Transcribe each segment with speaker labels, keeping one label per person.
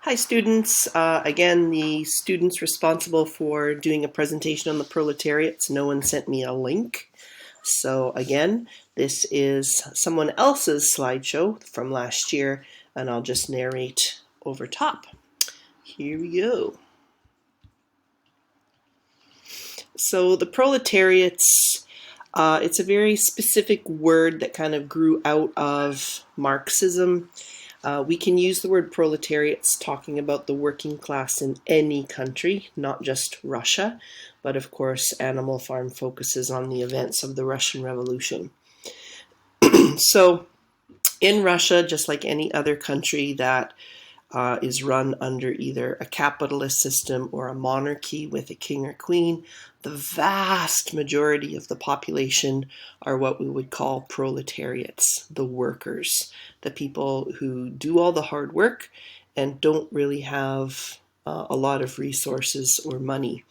Speaker 1: Hi students, again the students responsible for doing a presentation on the proletariats, no one sent me a link. So again, this is someone else's slideshow from last year and I'll just narrate over top. Here we go. So the proletariats, it's a very specific word that kind of grew out of Marxism. We can use the word proletariats talking about the working class in any country, not just Russia, but of course Animal Farm focuses on the events of the Russian Revolution. So in Russia, just like any other country that is run under either a capitalist system or a monarchy with a king or queen, the vast majority of the population are what we would call proletariats, the workers, the people who do all the hard work and don't really have a lot of resources or money.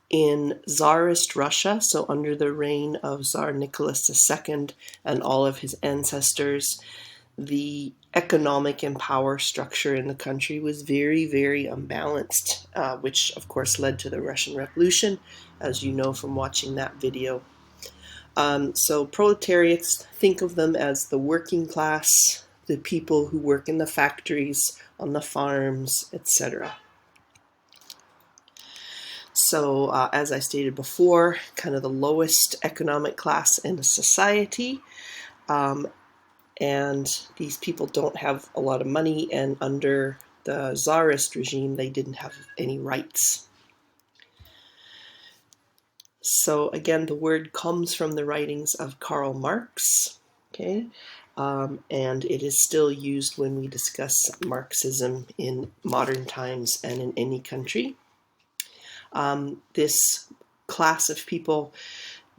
Speaker 1: In Tsarist Russia, so under the reign of Tsar Nicholas II and all of his ancestors, the economic and power structure in the country was very, very unbalanced, which of course led to the Russian Revolution, as you know from watching that video. So proletariats, think of them as the working class, the people who work in the factories, on the farms, etc. So as I stated before, kind of the lowest economic class in a society. And these people don't have a lot of money, and under the Tsarist regime they didn't have any rights. So again, the word comes from the writings of Karl Marx, okay, and it is still used when we discuss Marxism in modern times and in any country. This class of people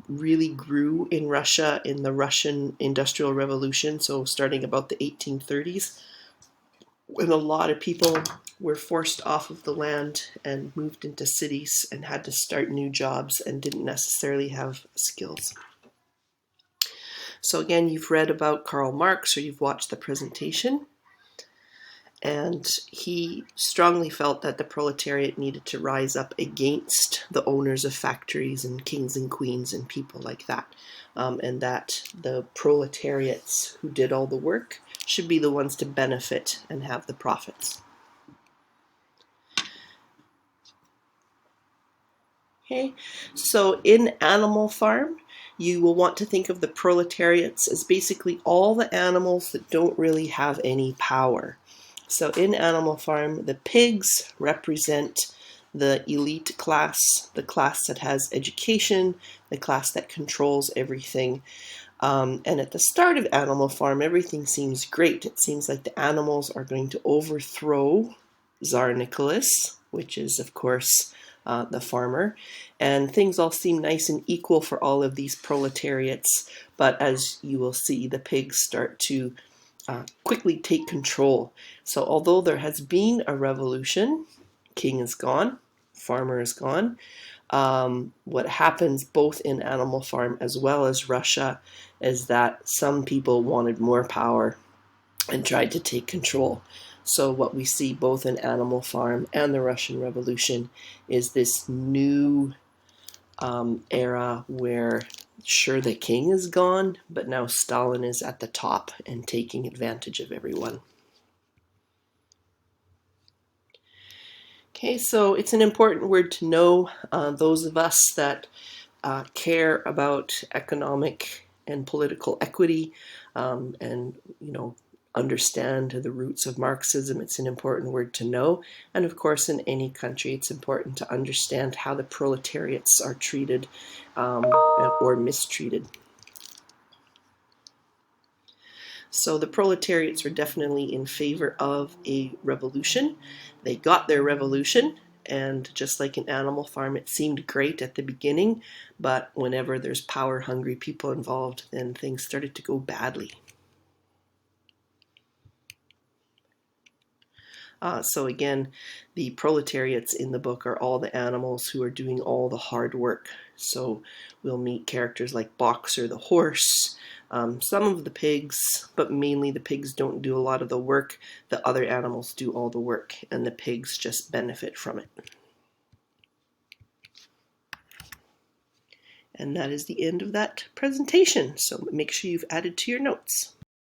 Speaker 1: really grew in Russia in the Russian Industrial Revolution, so starting about the 1830s, when a lot of people were forced off of the land and moved into cities and had to start new jobs and didn't necessarily have skills. So again, you've read about Karl Marx or you've watched the presentation, and he strongly felt that the proletariat needed to rise up against the owners of factories and kings and queens and people like that, and that the proletariats who did all the work should be the ones to benefit and have the profits. Okay, so in Animal Farm, you will want to think of the proletariats as basically all the animals that don't really have any power. So in Animal Farm, the pigs represent the elite class, the class that has education, the class that controls everything. And at the start of Animal Farm, everything seems great. It seems like the animals are going to overthrow Tsar Nicholas, which is, of course, the farmer, and things all seem nice and equal for all of these proletariats. But as you will see, the pigs start to quickly take control. So although there has been a revolution, king is gone, farmer is gone. What happens both in Animal Farm as well as Russia is that some people wanted more power and tried to take control. So what we see both in Animal Farm and the Russian Revolution is this new era where, sure, the king is gone, but now Stalin is at the top and taking advantage of everyone. Okay, so it's an important word to know. Those of us that care about economic and political equity, and understand the roots of Marxism, it's an important word to know. And of course, in any country, it's important to understand how the proletariats are treated or mistreated. So the proletariats were definitely in favor of a revolution. They got their revolution, and just like in Animal Farm, it seemed great at the beginning, but whenever there's power-hungry people involved, then things started to go badly. So again, the proletariats in the book are all the animals who are doing all the hard work. So we'll meet characters like Boxer the horse, Some of the pigs, but mainly the pigs, don't do a lot of the work. The other animals do all the work, and the pigs just benefit from it. And that is the end of that presentation. So make sure you've added to your notes.